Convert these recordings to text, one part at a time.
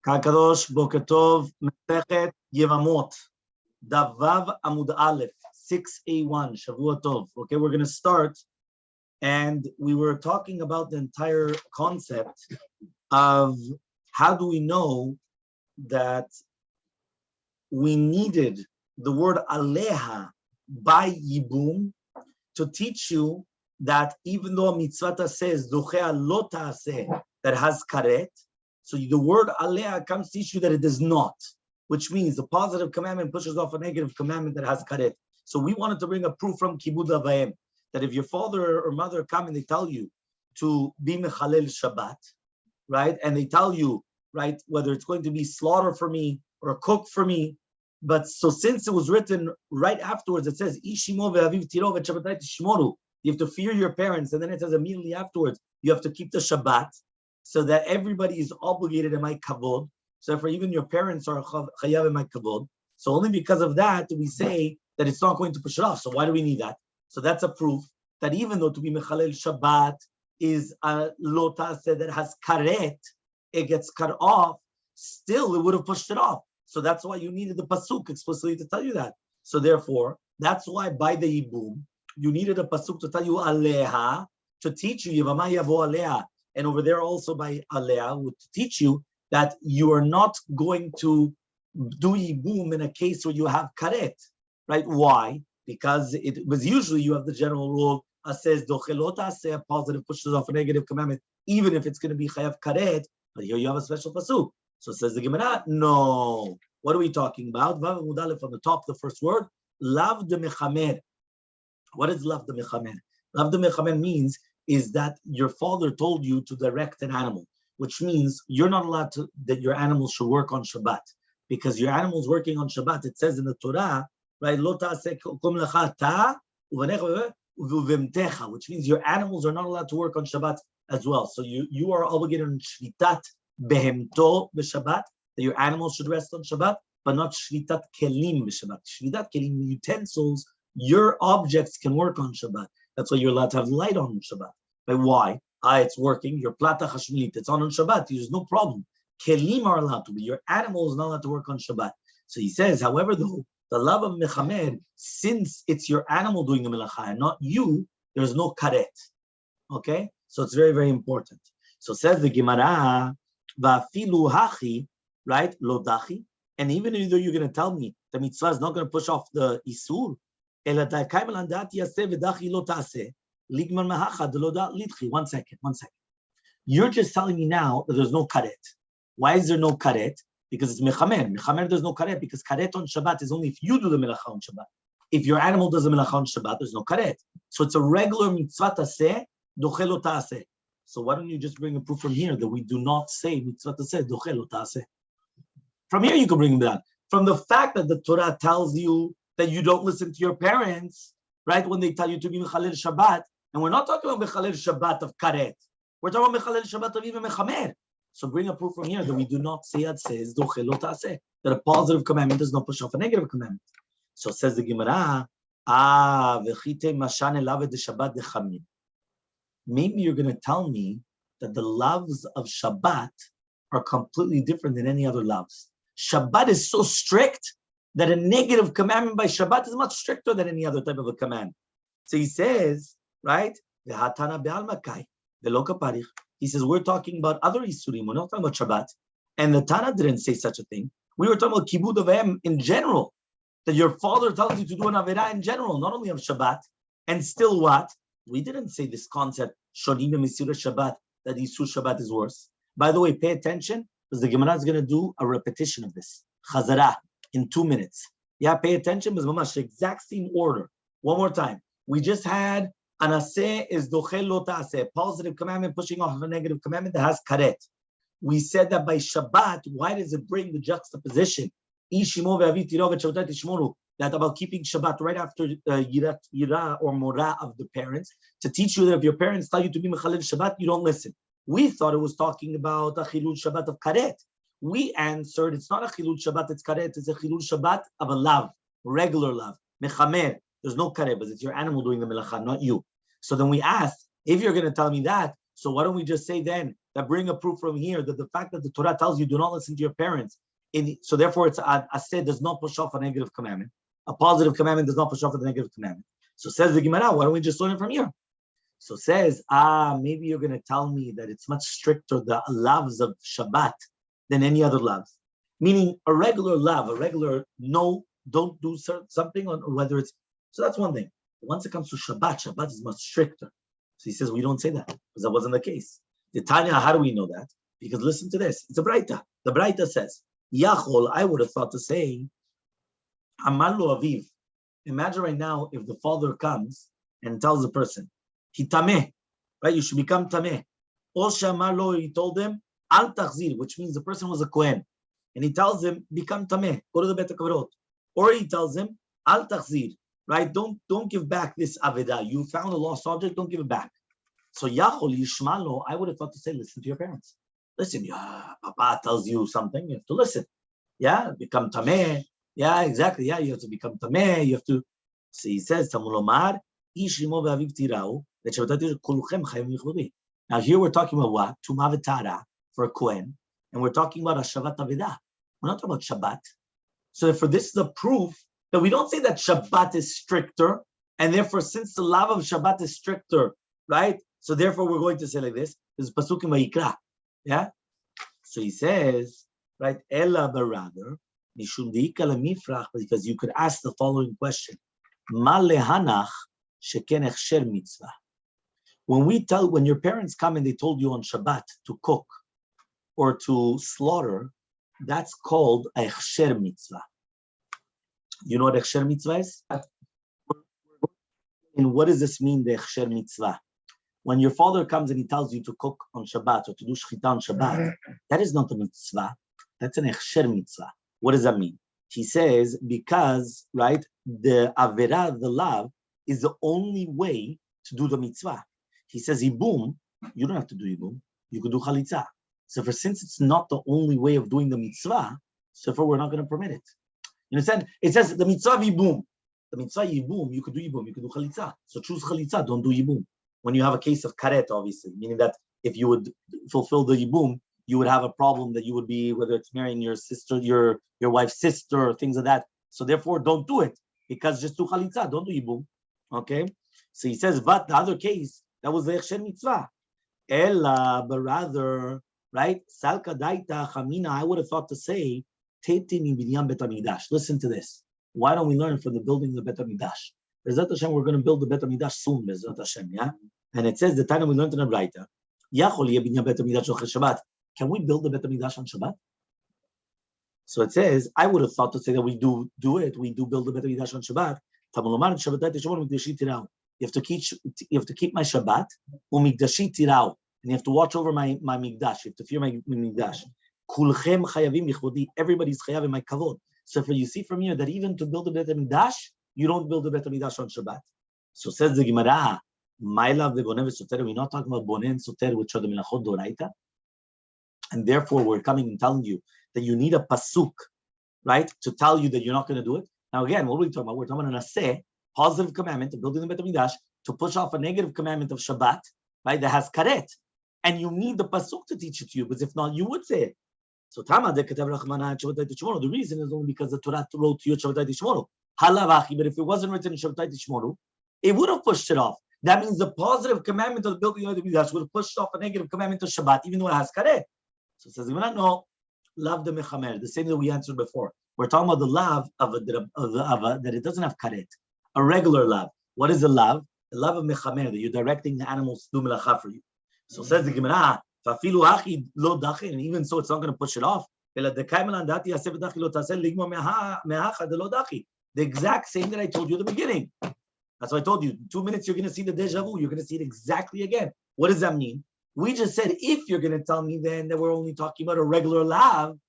Kakadosh Boker Tov, Masechet Yevamot Daf Amud Aleph 6A1 Shavua Tov. Okay, we're going to start, and we were talking about the entire concept of how do we know that we needed the word Aleha by Yibum to teach you that even though mitzvata says Dochea lo ta'aseh, that has karet, so the word Aleha comes to teach you that it does not, which means a positive commandment pushes off a negative commandment that has karet. So we wanted to bring a proof from Kibud Avayim that if your father or mother come and they tell you to be mechalel Shabbat, right, and they tell you, right, whether it's going to be slaughter for me or cook for me, but so since it was written right afterwards, it says Ishimo ve'aviv tiro ve'shabbatai tishmoru. You have to fear your parents, and then it says immediately afterwards you have to keep the Shabbat, so that everybody is obligated in my kavod. So for even your parents are chayav in my kavod. So only because of that do we say that it's not going to push it off. So why do we need that? So that's a proof that even though to be mechalel Shabbat is a lo ta'aseh that has karet, it gets cut off, still it would have pushed it off. So that's why you needed the pasuk explicitly to tell you that. So therefore, that's why by the Yibum, you needed a pasuk to tell you Aleha, to teach you Yevama Yavo Aleha. And over there also by Aleha would teach you that you are not going to do Yibum in a case where you have karet, right? Why? Because it was usually you have the general rule, says Dochelota, say a positive pushes off a negative commandment, even if it's going to be chayav karet, but here you have a special pasuk. So says the Gemara, no. What are we talking about? Vav Amud Aleph on the top, the first word, lav de mechamer. What is lav de mechamer? Lav de mechamer means is that your father told you to direct an animal, which means you're not allowed to, that your animal should work on Shabbat, because your animal's working on Shabbat. It says in the Torah, right, lo ta'aseh kum lecha ta uvanecha uvemtecha, which means your animals are not allowed to work on Shabbat as well. So you are obligated on shvitat behemto b'Shabbat, that your animals should rest on Shabbat, but not shvitat kelim b'Shabbat. Shvitat kelim, utensils, your objects can work on Shabbat. That's why you're allowed to have light on Shabbat. But why? It's working. Your plata chashmilit, it's on Shabbat. There's no problem. Kelim are allowed to be. Your animal is not allowed to work on Shabbat. So he says, however, though, the love of mechamer, since it's your animal doing the melacha and not you, there's no karet. Okay? So it's very, very important. So says the Gemara, Vafilu hachi, right? Lo dachi. And even though you're going to tell me the mitzvah is not going to push off the isur, one second. You're just telling me now that there's no karet. Why is there no karet? Because it's mechamer. Mechamer, there's no karet, because karet on Shabbat is only if you do the melacha on Shabbat. If your animal does the melacha on Shabbat, there's no karet. So it's a regular mitzvah taseh, dochelo taseh. So why don't you just bring a proof from here that we do not say mitzvah taseh, dochelo taseh? From here you can bring that. From the fact that the Torah tells you that you don't listen to your parents, right, when they tell you to be mechalel Shabbat, and we're not talking about mechalel Shabbat of karet. We're talking about mechalel Shabbat of even mechamer. So bring a proof from here that we do not say it says dochelo taseh, that a positive commandment does not push off a negative commandment. So says the Gemara, v'chite mashan elav de Shabbat dechamim. Maybe you're going to tell me that the loves of Shabbat are completely different than any other loves. Shabbat is so strict that a negative commandment by Shabbat is much stricter than any other type of a command. So he says, right, v'hatana be'almakai, v'lo kaparich. He says, we're talking about other Isurim, we're not talking about Shabbat. And the Tana didn't say such a thing. We were talking about Kibud Avayim in general, that your father tells you to do an Avirah in general, not only on Shabbat. And still what? We didn't say this concept, Shonim Misura Shabbat, that Isur Shabbat is worse. By the way, pay attention, because the Gemara is going to do a repetition of this. Chazarah, in 2 minutes. Yeah, pay attention, because Mamash, the exact same order. One more time. We just had Anaseh is dochel lo ta'aseh, positive commandment pushing off of a negative commandment that has karet. We said that by Shabbat, why does it bring the juxtaposition? Ishimo ve'aviv tiro ve'shabbatai tishmoru, that about keeping Shabbat right after yira or mora of the parents, to teach you that if your parents tell you to be mechalel Shabbat, you don't listen. We thought it was talking about a chilul Shabbat of karet. We answered, it's not a chilul Shabbat, it's karet, it's a chilul Shabbat of a lav, regular lav, mechamer. There's no karet, but it's your animal doing the melacha, not you. So then we asked, if you're going to tell me that, so why don't we just say then that bring a proof from here that the fact that the Torah tells you do not listen to your parents, so therefore it's aseh does not push off a negative commandment. A positive commandment does not push off a negative commandment. So says the Gemara, why don't we just learn it from here? So says, maybe you're going to tell me that it's much stricter, the loves of Shabbat, than any other loves. Meaning a regular love, a regular no, don't do something, or whether it's, so that's one thing. Once it comes to Shabbat is much stricter. So he says, we don't say that, because that wasn't the case. The Tanya, how do we know that? Because listen to this, it's a Braita. The Braita says, Yachol, I would have thought to say, Amar lo aviv. Imagine right now if the father comes and tells the person, He tameh, right? You should become tameh. Or Shamar lo, he told him, Al tachzir, which means the person was a Kohen. And he tells him, become tameh, go to the Bet HaKavarot. Or he tells him, Al tachzir, right? Don't give back this aveda. You found a lost object, don't give it back. So Yachol Yishmalo, I would have thought to say, listen to your parents. Listen, Papa tells you something, you have to listen. Yeah, become tameh. Yeah, exactly. Yeah, you have to become tameh. You have to. So he says, Tamulomar, Ishimo ve'aviv tirau, that Shabbat kulchem chayim yichudi. Now here we're talking about what? Tumah v'tara for a Kohen, and we're talking about a Shabbat Avedah. We're not talking about Shabbat. So for this is a proof that we don't say that Shabbat is stricter, and therefore since the love of Shabbat is stricter, right? So therefore we're going to say like this. This is pasuk in Vayikra. Yeah. So he says, right? Ella barather. Because you could ask the following question: when your parents come and they told you on Shabbat to cook or to slaughter, that's called a hechsher mitzvah. You know what hechsher mitzvah is? And what does this mean, the hechsher mitzvah? When your father comes and he tells you to cook on Shabbat or to do shchita on Shabbat, that is not a mitzvah. That's an hechsher mitzvah. What does that mean? He says, because, right, the avera, the love, is the only way to do the mitzvah. He says, Yibum, you don't have to do Yibum, you could do chalitza. So since it's not the only way of doing the mitzvah, so we're not going to permit it. You understand? It says the mitzvah Yibum. The mitzvah Yibum, you could do Yibum, you could do chalitza. So choose chalitza, don't do Yibum. When you have a case of karet, obviously, meaning that if you would fulfill the Yibum, you would have a problem that you would be, whether it's marrying your sister, your wife's sister, or things like that. So therefore, don't do it, because just do chalitza, don't do yibum. Okay? So he says, but the other case, that was the hechsher mitzvah. Ella, but rather, right? Salka daita chamina, I would have thought to say, teti mi binyan bet hamikdash. Listen to this. Why don't we learn from the building of the Bet HaMikdash? Bezrat Hashem, we're going to build the Bet HaMikdash soon, Bezrat Hashem, yeah? And it says, the time we learned in the Braita, Yachol yeh binyan Bet HaMikdash shel Shabbat. Can we build the Bet HaMikdash on Shabbat? So it says, I would have thought to say that we do it. We do build the Bet HaMikdash on Shabbat. You have to keep my Shabbat, umikdashi tirau, and you have to watch over my mikdash. You have to fear my mikdash. Kulchem chayavim yichvodi. Everybody's chayav in my kavod. So you see from here that even to build the Bet HaMikdash, you don't build the Bet HaMikdash on Shabbat. So says the Gemara, my love the boneh v'soter. We're not talking about boneh and soter, which are the melachot doraita. And therefore, we're coming and telling you that you need a pasuk, right, to tell you that you're not going to do it. Now, again, what are we talking about? We're talking about an aseh, positive commandment of building the Bet HaMikdash to push off a negative commandment of Shabbat, right, that has karet. And you need the pasuk to teach it to you, because if not, you would say it. So, the reason is only because the Torah wrote to you Shabbatai Tishmoru. Halavachi, but if it wasn't written in Shabbatai Tishmoru, it would have pushed it off. That means the positive commandment of the building of the Mikdash would have pushed off a negative commandment of Shabbat, even though it has karet. So it says, no, love the mechamer, the same that we answered before. We're talking about the love of that it doesn't have karet, a regular love. What is the love? The love of mechamer, that you're directing the animals to do melacha for you. So says the Gemara, and even so, it's not going to push it off. The exact same that I told you at the beginning. That's what I told you. In 2 minutes, you're going to see the deja vu. You're going to see it exactly again. What does that mean? We just said, if you're going to tell me then that we're only talking about a regular lav,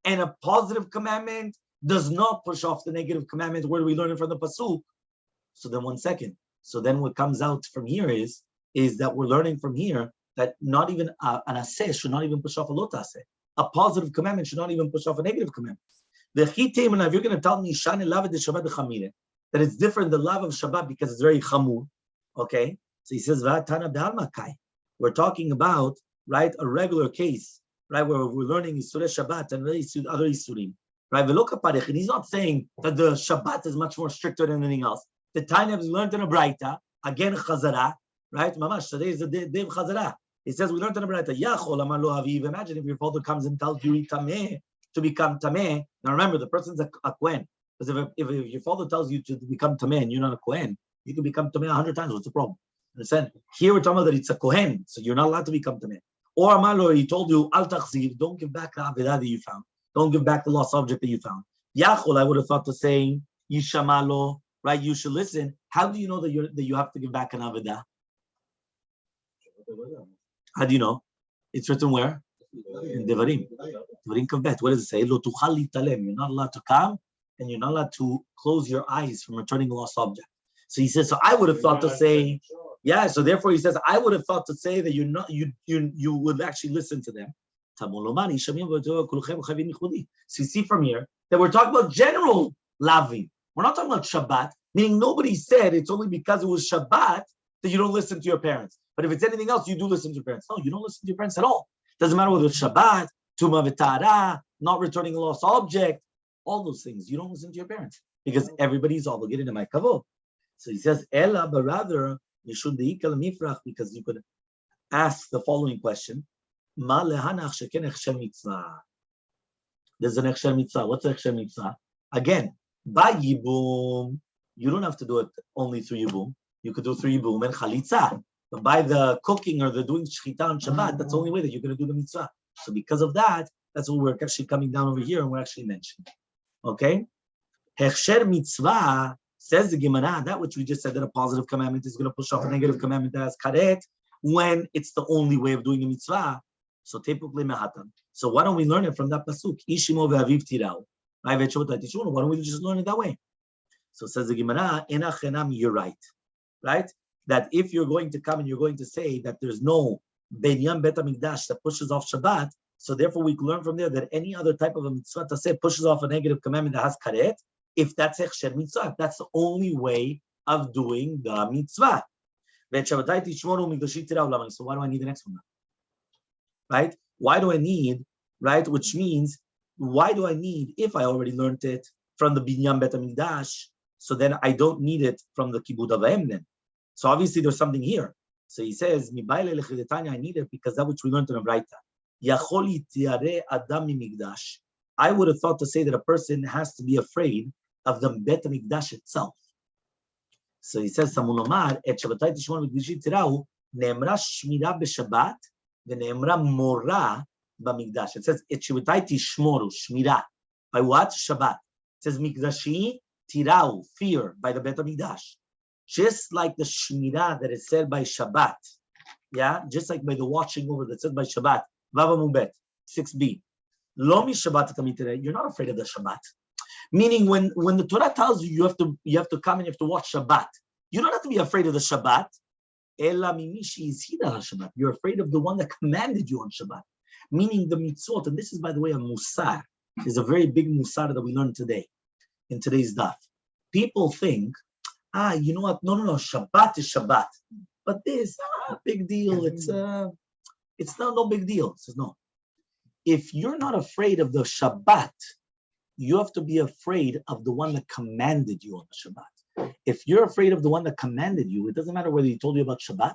and a positive commandment does not push off the negative commandment, where do we learn it from the pasuk? So then 1 second. So then what comes out from here is that we're learning from here that not even an aseh should not even push off a lot aseh. A positive commandment should not even push off a negative commandment. The chitim, and if you're going to tell me shani lav de Shabbat chamire, that it's different the love of Shabbat because it's very chamur, okay? So he says, "Va'atana be'alma kai." We're talking about right, a regular case, right, where we're learning Isurei Shabbat and other Isurim, right? And he's not saying that the Shabbat is much more stricter than anything else. The time we learned in a Braita, again Chazara, right? Mamash, today is the day of Chazara. He says we learned in a Braita, Yachol Amar Lo Aviv. Imagine if your father comes and tells you tameh to become tameh. Now remember, the person's a Kohen. Because if your father tells you to become tameh and you're not a Kohen, you can become tameh 100 times. What's the problem? Understand? Here we're talking about that it's a Kohen, so you're not allowed to become tameh. Or Amalo, he told you, Al Tachziv, don't give back the Avidah that you found. Don't give back the lost object that you found. Yachol, I would have thought to say, Yishamalo, right? You should listen. How do you know that you have to give back an Avidah? How do you know? It's written where? In Devarim. Devarim Kavbet. What does it say? Lo tuchal litalem. You're not allowed to come, and you're not allowed to close your eyes from returning a lost object. So he says, so I would have thought to say, yeah, so therefore he says, I would have thought to say that you would actually listen to them. So you see from here that we're talking about general lavin. We're not talking about Shabbat, meaning nobody said it's only because it was Shabbat that you don't listen to your parents. But if it's anything else, you do listen to your parents. No, you don't listen to your parents at all. Doesn't matter whether it's Shabbat, Tumah v'Tara, not returning a lost object, all those things. You don't listen to your parents because everybody's obligated to my kavod. So he says, Ella, but rather, because you could ask the following question. There's an Echsher Mitzvah. What's an Echsher Mitzvah? Again, by Yibum, you don't have to do it only through Yibum. You could do through Yibum and Chalitza. But by the cooking or the doing Shechita on Shabbat, that's the only way that you're going to do the Mitzvah. So because of that, that's what we're actually coming down over here and we're actually mentioning. Okay? Echsher Mitzvah, says the Gemara, that which we just said that a positive commandment is going to push off a negative commandment as karet, when it's the only way of doing a mitzvah. So typically mehatam. So why don't we learn it from that pasuk? Ishimo ve'aviv tirau. Why don't we just learn it that way? So says the Gemara, enachenam, you're right. Right? That if you're going to come and you're going to say that there's no Benyan Bet HaMikdash that pushes off Shabbat, so therefore we can learn from there that any other type of a mitzvah to say pushes off a negative commandment that has karet, if that's Echsher Mitzvah, if that's the only way of doing the mitzvah. So why do I need the next one? Right? Why do I need, right? Which means, why do I need, if I already learned it from the Binyan Bet HaMikdash, so then I don't need it from the Kibud Avayim then. So obviously there's something here. So he says, I need it because that which we learned in the Braita. I would have thought to say that a person has to be afraid of the Bet HaMikdash itself. So he says, Samunomar, et Shabbatai Tishmor Mikdashit Tirau, Ne'emra Shmira B'Shabbat, Ve'ne'emra Mora B'Mikdash. It says, et Shabbatai Tishmoru, Shmira. By what? Shabbat. It says, Mikdashi Tirau, fear, by the Bet HaMikdash. Just like the Shmira that is said by Shabbat. Yeah? Just like by the watching over that's said by Shabbat. Vava Mubet, 6b. Lo mi Shabbat Tamitire, you're not afraid of the Shabbat. Meaning when the Torah tells you you have to come and you have to watch Shabbat, you don't have to be afraid of the Shabbat. You're afraid of the one that commanded you on Shabbat. Meaning the mitzvot, and this is, by the way, a musar. Is a very big musar that we learned today, in today's daf. People think, you know what? No, Shabbat is Shabbat. But this, big deal. It's no big deal. It says no. If you're not afraid of the Shabbat, you have to be afraid of the one that commanded you on the Shabbat. If you're afraid of the one that commanded you, it doesn't matter whether he told you about Shabbat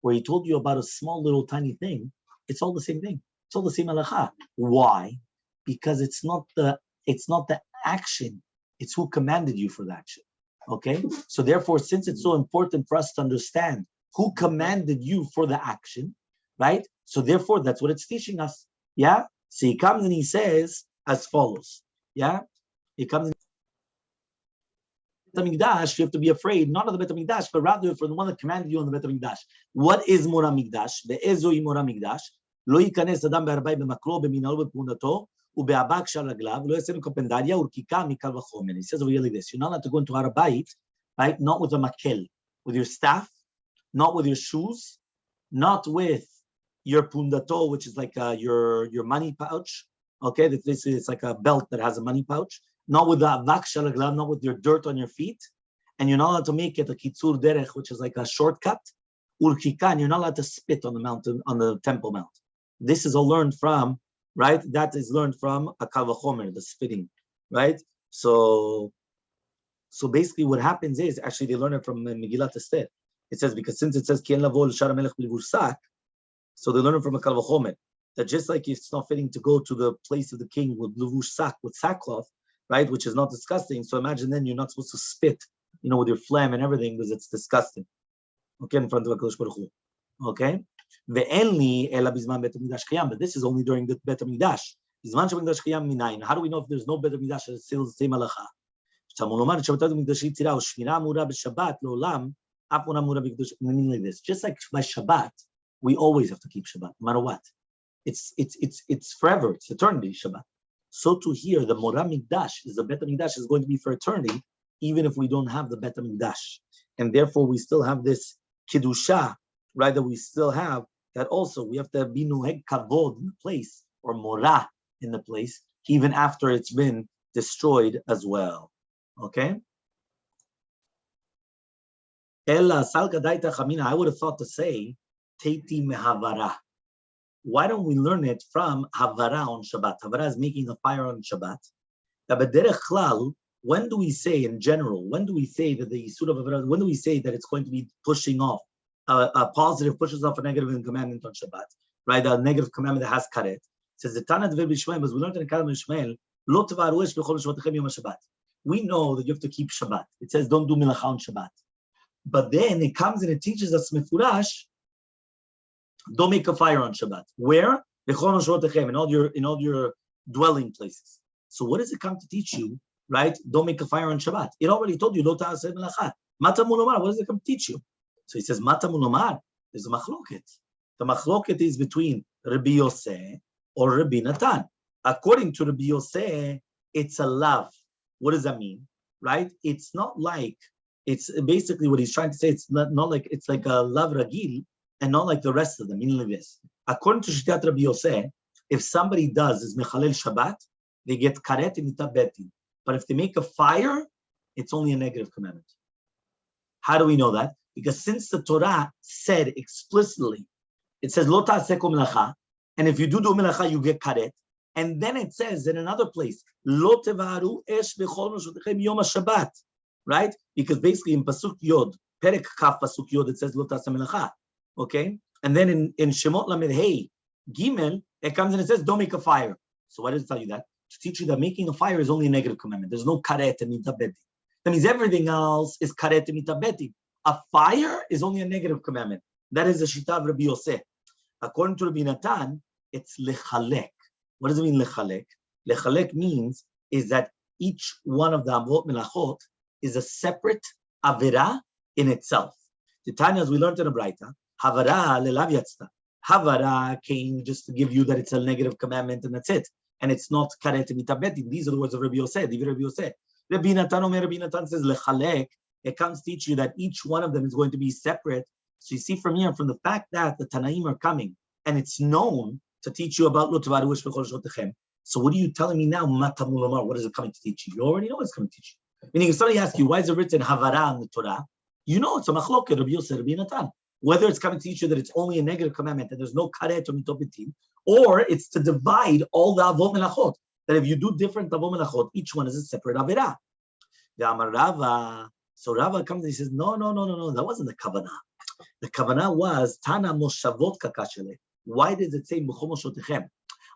or he told you about a small little tiny thing. It's all the same thing. It's all the same halacha. Why? Because it's not the action. It's who commanded you for the action. Okay? So therefore, since it's so important for us to understand who commanded you for the action, right? So therefore, that's what it's teaching us. Yeah? So he comes and he says as follows. Yeah? He comes in the Bet HaMikdash, you have to be afraid, not of the Bet HaMikdash, but rather for the one that commanded you on the Bet HaMikdash. What is Mor HaMikdash? Ve'ezoi Mor HaMikdash? Lo yikanes adam be'arbay be'makro be'minalo be'punato u'be'abak shal raglav lo yasenu kopendaria urkika mikal v'chomer. He says over here like this, you're not allowed to go into Har HaBayit, right? Not with a makel, with your staff, not with your shoes, not with your pundato, which is like your money pouch. Okay, this is like a belt that has a money pouch. Not with the avak shalaglav, not with your dirt on your feet. And you're not allowed to make it a kitzur derech, which is like a shortcut. Urkikan, you're not allowed to spit on the mountain, on the Temple Mount. This is all learned from, right? That is learned from a kavachomer, the spitting, right? So basically what happens is, actually they learn it from Megillat Esther. It says, because since it says, Kien lavo l'shar melech b'livur, so they learn it from a kavachomer, that just like it's not fitting to go to the place of the king with levush sak, with sackcloth, right, which is not disgusting. So imagine then you're not supposed to spit, with your phlegm and everything, because it's disgusting. Okay, in front of HaKadosh Baruch Hu. Okay? But this is only during the Bet HaMikdash. How do we know if there's no Bet HaMikdash that it's still the same halacha? Meaning like this. Just like by Shabbat, we always have to keep Shabbat, no matter what. It's forever, it's eternity, Shabbat. So to here, the Morah Mikdash the Bet HaMikdash is going to be for eternity, even if we don't have the Bet HaMikdash. And therefore we still have this Kiddusha, right, that we still have, that also we have to be Nuheg Kavod in the place, or Morah in the place, even after it's been destroyed as well. Okay? Ella Salka Daita Chamina, I would have thought to say, Teiti Mehavara. Why don't we learn it from Havara on Shabbat? Havara is making a fire on Shabbat. When do we say in general, when do we say that the Yisur of Havara, when do we say that it's going to be pushing off, a positive pushes off a negative commandment on Shabbat, right? A negative commandment that has karet. It says, the Tana Dver B'Shmuel, as we learned in Kalam B'Shmuel, Lo Tvaru Esh B'chol Shvatechem Yom HaShabbat. We know that you have to keep Shabbat. It says, don't do Melacha on Shabbat. But then it comes and it teaches us Mefurash, don't make a fire on Shabbat. Where? In all your dwelling places. So what does it come to teach you, right? Don't make a fire on Shabbat. It already told you, Lo ta'aseh melacha. Mata mulomar, what does it come to teach you? So he says, Mata mulomar, there's a machloket. The machloket is between Rabbi Yosef or Rabbi Natan. According to Rabbi Yosef, it's a lav. What does that mean? Right? It's not like, it's basically what he's trying to say, it's not like, it's like a lav ragil, and not like the rest of them, meaning like this. According to Shittat Rabbi Yosef, if somebody does is Mechalel Shabbat, they get karet and mitabeti. But if they make a fire, it's only a negative commandment. How do we know that? Because since the Torah said explicitly, it says, Lo ta'aseh kol melacha, and if you do melacha, you get karet. And then it says in another place, Lo tevaru esh b'chol mashotechem yom HaShabbat, right? Because basically in Pasuk Yod, Perek Kaf Pasuk Yod, it says, Lo ta'aseh melacha. Okay, and then in Shemot Lamed Hey Gimel, it comes and it says, don't make a fire. So why does it tell you that? To teach you that making a fire is only a negative commandment. There's no karet and mitabeti. That means everything else is karet and mitabeti. A fire is only a negative commandment. That is the shita of Rabbi Yosef. According to Rabbi Natan, it's lechalek. What does it mean lechalek? Lechalek means is that each one of the avot melachot is a separate avera in itself. The Tanya, as we learned in the Braita, Havara lelav yatzta. Havara came just to give you that it's a negative commandment and that's it. And it's not karet mitabeti. These are the words of Rabbi Yosef. Rabbi Yosef. Rabbi Natan says lechalek. It comes to teach you that each one of them is going to be separate. So you see from here, from the fact that the Tanaim are coming, and it's known to teach you about Lo Tvaru Esh B'chol Shvatechem. So what are you telling me now? Mata Mulamar. What is it coming to teach you? You already know it's coming to teach you. Meaning, if somebody asks you, why is it written Havara in the Torah? You know it's a machloket, Rabbi Yosef, Rabbi Natan. Whether it's coming to teach you that it's only a negative commandment and there's no karet or mitobetim, or it's to divide all the avot melachot. That if you do different avot melachot, each one is a separate avera. The Amar Rava. So Rava comes and he says, no, that wasn't the kavanah. The kavanah was Tana Moshavot Kakashele. Why did it say B'chol Moshotechem?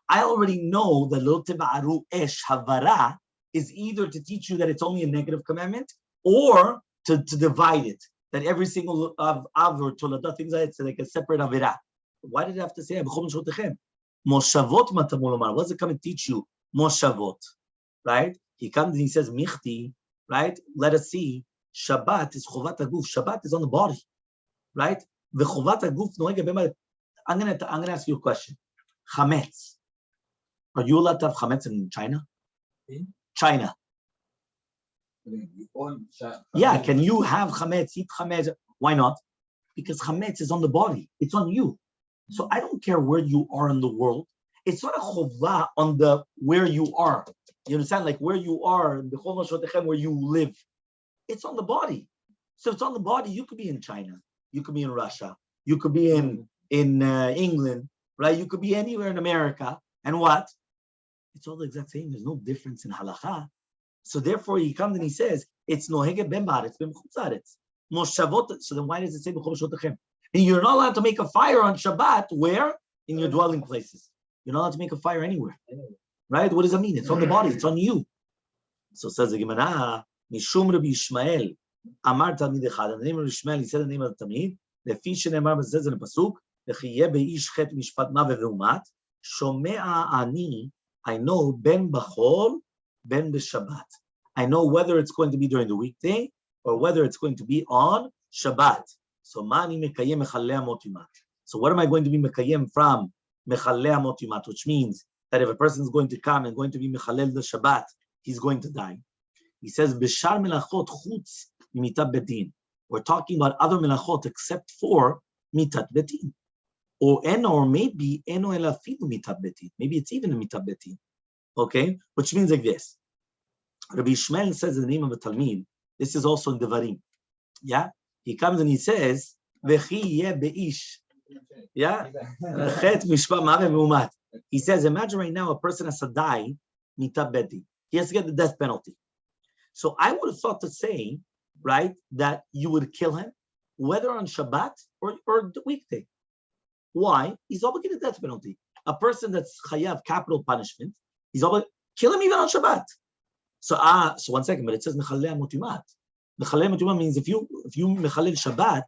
I already know that Lo Tevaru Esh Havara is either to teach you that it's only a negative commandment or to divide it. That every single av or tolada, things like it's like a separate avera. Why did it have to say B'chol Moshotechem? Moshavot matamulomar. What does it come and teach you? Moshavot, right? He comes and he says Michti, right? Let us see. Shabbat is chovat haguf. Shabbat is on the body, right? The chovat haguf noega b'ma. I'm gonna ask you a question. Chametz. Are you allowed to have chametz in China? In China. Yeah, can you have chametz? Eat chametz? Why not? Because chametz is on the body. It's on you. So I don't care where you are in the world. It's not a chovah on the where you are. You understand? Like where you are, where you live. It's on the body. So it's on the body. You could be in China. You could be in Russia. You could be in England. right? You could be anywhere in America, and what? It's all the exact same. There's no difference in halacha. So therefore, he comes and he says, it's nohege ben ba'aretz, ben b'chutz haaretz. Moshavot. So then why does it say b'chol moshavotechem? And you're not allowed to make a fire on Shabbat. Where? In your dwelling places. You're not allowed to make a fire anywhere. Right? What does that mean? It's on the body. It's on you. So says the Gemara, Mishum Rabbi Yishmael, Amar Talmid Echad. In the name of Yishmael, he said the name of the Talmid. Lefi shenemar, it says in the pasuk, V'chiyeh be'ish chet mishpat maveh v'umat, shomea ani, I know ben b'chol, ben b'shabbat. I know whether it's going to be during the weekday or whether it's going to be on Shabbat. So mani mekayem mechalei amot yumat. So what am I going to be mekayem from mechalei amot yumat, which means that if a person is going to come and going to be mechalel the Shabbat, he's going to die. He says, Bishar melachot chutz mitat bedin. We're talking about other melachot except for mitat bedin. Or maybe eno elafidu mitat bedin. Maybe it's even a mitat bedin. Okay? Which means like this. Rabbi Yishmael says in the name of a Talmid, this is also in Devarim. Yeah? He comes and he says, V'chi yeh be'ish. Yeah? Chet mishpat maveh v'umat. He says, imagine right now a person has to die, mitat bedin. He has to get the death penalty. So I would have thought to say, right, that you would kill him, whether on Shabbat or the weekday. Why? He's obligated death penalty. A person that's chayav, capital punishment, he's obligated, kill him even on Shabbat. So 1 second, but it says mechalei amot yumat. Mechalei amot yumat means if you mechalel Shabbat,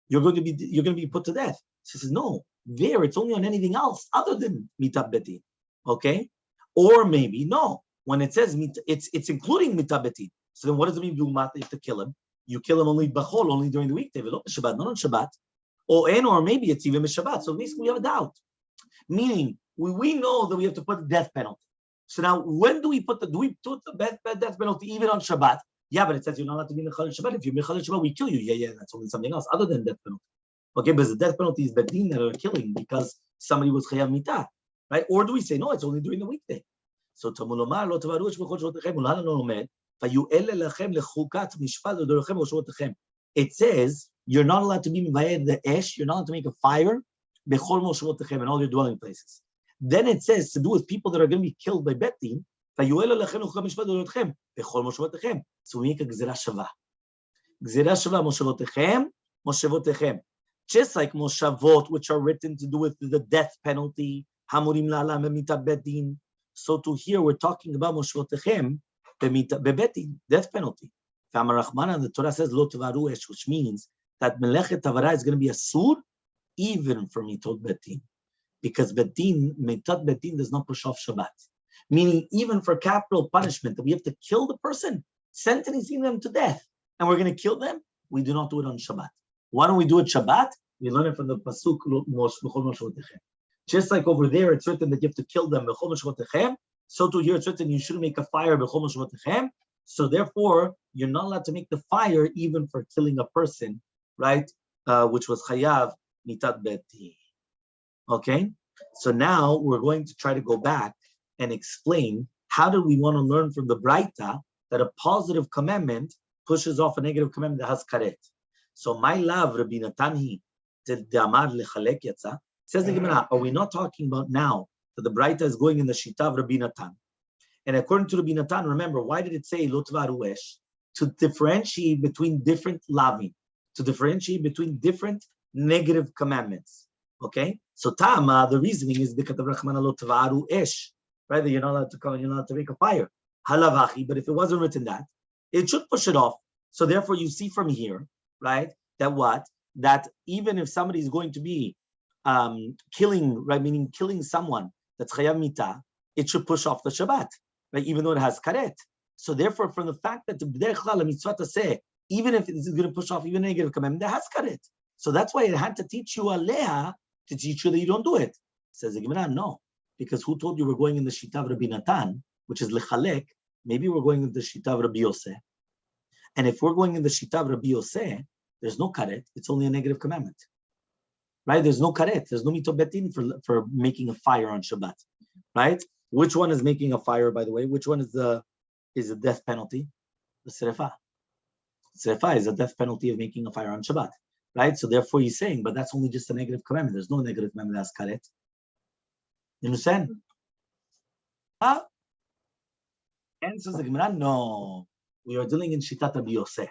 you're going to be put to death. So he says, no, there it's only on anything else other than mitat bedin. Okay? Or maybe no. When it says it's including mitat bedin. So then what does it mean? You have to kill him. You kill him only b'chol, only during the weekday, not on Shabbat. Or maybe it's even Shabbat. So basically we have a doubt. Meaning we know that we have to put the death penalty. So now when do we put the death penalty even on Shabbat? Yeah, but it says you're not allowed to be mechalel Shabbat. If you're mechalel Shabbat, we kill you. Yeah, that's only something else other than death penalty. Okay, but the death penalty is bedin that are killing because somebody was chayav mitah, right? Or do we say no? It's only during the weekday. So Tamulomar lo tavarush b'chol shvotechem ulana lo omed vayu'el lechem lechukat mishpat odorochem oshvotechem. It says you're not allowed to be mivayed the esh. You're not allowed to make a fire b'chol moshvotechem in all your dwelling places. Then it says to do with people that are going to be killed by betin. Vayu'el lechem lechukat mishpat odorochem b'chol moshvotechem. So we make a gzera shava. Gzera shava moshvotechem. Just like moshavot, which are written to do with the death penalty, hamurim la'alam b'mitat bedin. So to here we're talking about moshavotechem b'betin, death penalty. V'amarachmana, the Torah says lo tavaru esh, which means that melechet tavara is going to be a sur even for mitot betin, because mitat betin does not push off Shabbat. Meaning even for capital punishment that we have to kill the person, sentencing them to death, and we're going to kill them, we do not do it on Shabbat. Why don't we do it Shabbat? We learn it from the pasuk just like over there, it's written that you have to kill them. So to here, it's written you shouldn't make a fire. So therefore, you're not allowed to make the fire even for killing a person, right? Which was chayav mitat beti. Okay? So now we're going to try to go back and explain how do we want to learn from the Braita that a positive commandment pushes off a negative commandment that has karet. So my love, Rabbi Natanhi, Damar lechalek yatsa. Says the Gemara, are we not talking about now that the Braita is going in the Shita of Rabbi Natan? And according to Rabbi Natan, remember, why did it say lo tvaru esh? To differentiate between different lavim, to differentiate between different negative commandments. Okay? So Tama, the reasoning is because of Rachmana lo tvaru esh, right? That you're not allowed to come and you're not allowed to make a fire. Halavachi, but if it wasn't written that, it should push it off. So therefore you see from here, right, that what? That even if somebody is going to be killing, right, meaning killing someone that's chayav mitah, it should push off the Shabbat, right, even though it has karet. So therefore, from the fact that the b'derech klal mitzvah to say, even if it's going to push off even a negative commandment, that has karet. So that's why it had to teach you aleha to teach you that you don't do it. Says the Gemara, no, because who told you we're going in the Shita of Rabbi Natan, which is lechalek? Maybe we're going in the Shita of Rabbi Yoseh. And if we're going in the Shita of Rabbi Yoseh, there's no karet, it's only a negative commandment. Right? There's no karet, there's no mitot betin for making a fire on Shabbat. Right? Which one is making a fire, by the way? Which one is the death penalty? The srefa. Srefa is a death penalty of making a fire on Shabbat. Right? So therefore he's saying, but that's only just a negative commandment. There's no negative commandment that's karet. You understand? Huh? Answers the Gemara, no. We are dealing in Shitat Rabbi Yosef.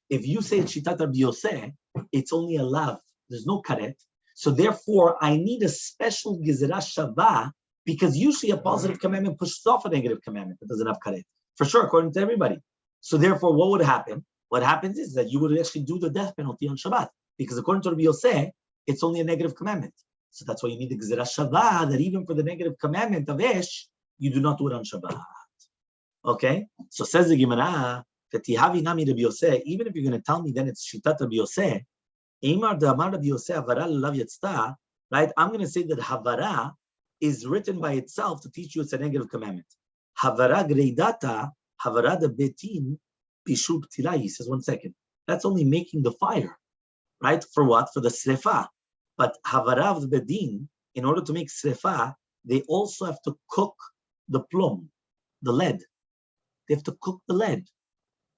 If you say it's Shitat Rabbi Yosef, it's only a lav. There's no karet. So therefore, I need a special Gezerah Shavah, because usually a positive commandment pushes off a negative commandment that doesn't have karet. For sure, according to everybody. So therefore, what would happen? What happens is that you would actually do the death penalty on Shabbat. Because according to Rabbi Yosef, it's only a negative commandment. So that's why you need the Gezerah Shavah, that even for the negative commandment of Ish, you do not do it on Shabbat. Okay? So says the Gemara, even if you're going to tell me then it's Shitat Rabbi Yosef, right? I'm going to say that Havara is written by itself to teach you it's a negative commandment. Havara Greidata, Havara the Betin, Bishub Tila. He says, 1 second. That's only making the fire, right? For what? For the Srefa. But Havara of the Bedin, in order to make Srefa, they also have to cook the plum, the lead. They have to cook the lead.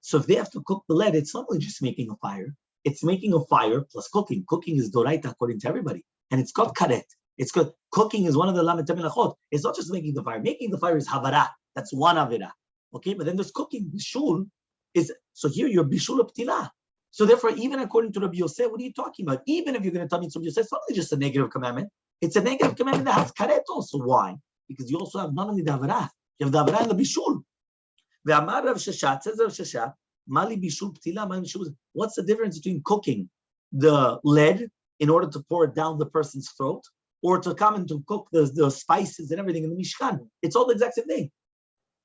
So if they have to cook the lead, it's not only just making a fire. It's making a fire plus cooking. Cooking is doraita according to everybody. And it's called karet. It's good. Cooking is one of the lamet melachot. It's not just making the fire. Making the fire is havara. That's one avera. Okay, but then there's cooking. Bishul is, so here you're bishul ptila. So therefore, even according to Rabbi Yosef, what are you talking about? Even if you're going to tell me it's Rabbi Yosef, it's not only just a negative commandment. It's a negative commandment that has karet also. Why? Because you also have not only the havara, you have the havara and the bishul. Ve'amar Rav Sheshat, says Rav Sheshat, Mali bishul ptila, mali bishul. What's the difference between cooking the lead in order to pour it down the person's throat, or to come and to cook the spices and everything in the Mishkan? It's all the exact same thing.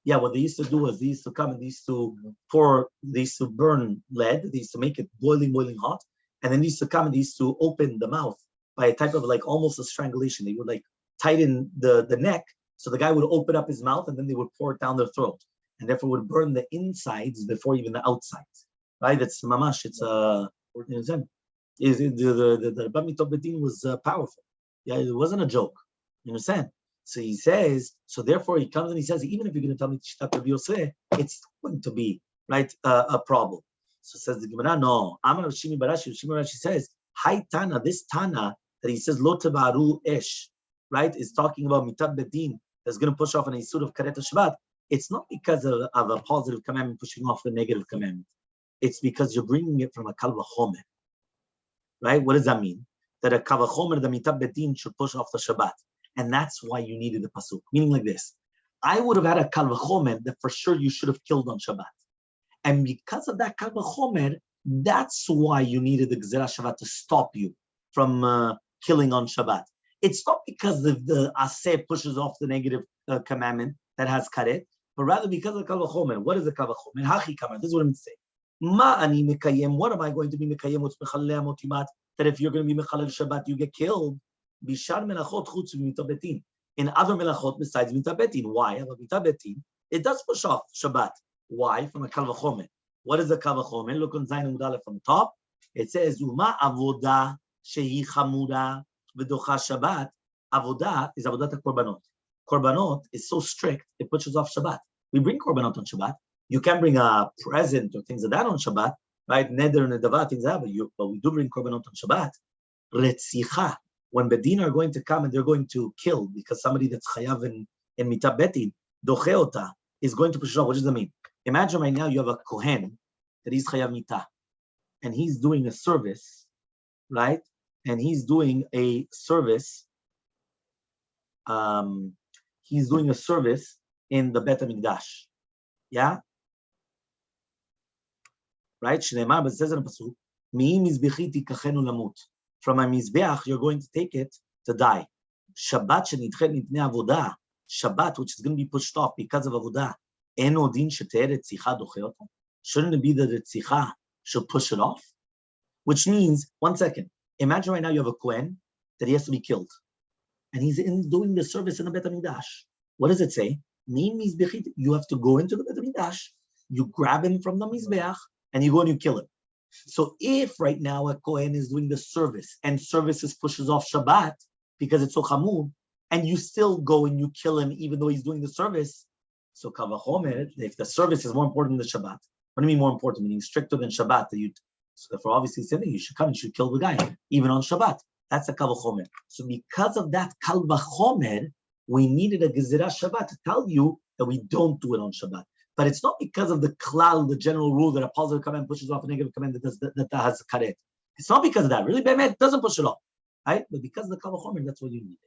Yeah, what they used to do was they used to come and they used to burn lead, they used to make it boiling hot, and then they used to come and they used to open the mouth by a type of like almost a strangulation. They would like tighten the neck, so the guy would open up his mouth and then they would pour it down their throat. And therefore would burn the insides before even the outsides, right? It's mamash. It's the Bamito Bedin was powerful. Yeah, it wasn't a joke. You understand? So he says. So therefore, he comes and he says, even if you're going to tell me Shitat Rabbi Yosef, it's going to be right a problem. So says the Gemara, no. Amar Shimi Barashi. Shimi Barashi says, Hi Tana. This Tana that he says Lo Tevaru Esh, right, is talking about Mitab Bedin that's going to push off an Isur of Karet Shabbat. It's not because of a positive commandment pushing off the negative commandment. It's because you're bringing it from a kal v'chomer, right? What does that mean? That a kal v'chomer, the mitab bedin, should push off the Shabbat. And that's why you needed the pasuk. Meaning like this. I would have had a kal v'chomer that for sure you should have killed on Shabbat. And because of that kal v'chomer, that's why you needed the Gezerah Shabbat to stop you from killing on Shabbat. It's not because the aseh pushes off the negative commandment that has karet, but rather because of the kal v'chomer. What is the kal v'chomer? Hachi kamar. This is what I'm saying. Ma ani mekayem. What am I going to be mekayem? What's mechalel motimat? That if you're going to be mechalel Shabbat, you get killed. Bishar melachot chutz mitabetin. In other melachot besides mitabetin. Why? Mitabetin. It does push off Shabbat. Why? From a kal v'chomer. What is the kal v'chomer? Look on Zayin Amud Aleph from the top. It says Uma avoda shehi chamura v'docha Shabbat. Avoda is avodat korbanot. Korbanot is so strict, it pushes off Shabbat. We bring korbanot on Shabbat. You can bring a present or things like that on Shabbat, right? Neder and Nedava, things like that, but we do bring korbanot on Shabbat. Retzicha, when Bedin are going to come and they're going to kill, because somebody that's chayav in mitab betin, docheota, is going to push off. What does that mean? Imagine right now you have a kohen that he's chayav mitah, and he's doing a service, right? And he's doing a service, he's doing a service in the Bet HaMikdash. Yeah? Right? Shneimar, but it says in the Pasuk, Mi mizbechi tikachenu lamut. From my mizbeach, you're going to take it to die. Shabbat shenidchet mipnei avodah. Shabbat, which is going to be pushed off because of avodah. Eno din sheter retzicha docheota. Shouldn't it be that retzicha should push it off? Which means, 1 second, imagine right now you have a kohen that he has to be killed. And he's doing the service in the Bet HaMikdash. What does it say? You have to go into the Bet HaMikdash, you grab him from the Mizbeach, and you go and you kill him. So if right now a Kohen is doing the service, and services pushes off Shabbat, because it's so chamur, and you still go and you kill him even though he's doing the service, so kal v'chomer, if the service is more important than Shabbat, what do you mean more important? Meaning stricter than Shabbat, so therefore obviously saying you should come, you should kill the guy, even on Shabbat. That's a kal v'chomer. So because of that kal v'chomer, We needed a Gezerah Shabbat to tell you that we don't do it on Shabbat. But it's not because of the klal, the general rule that a positive command pushes off a negative command that has karet. It's not because of that. Really, Be'emet doesn't push it off. Right? But because of the Kal V'chomer, that's what you need.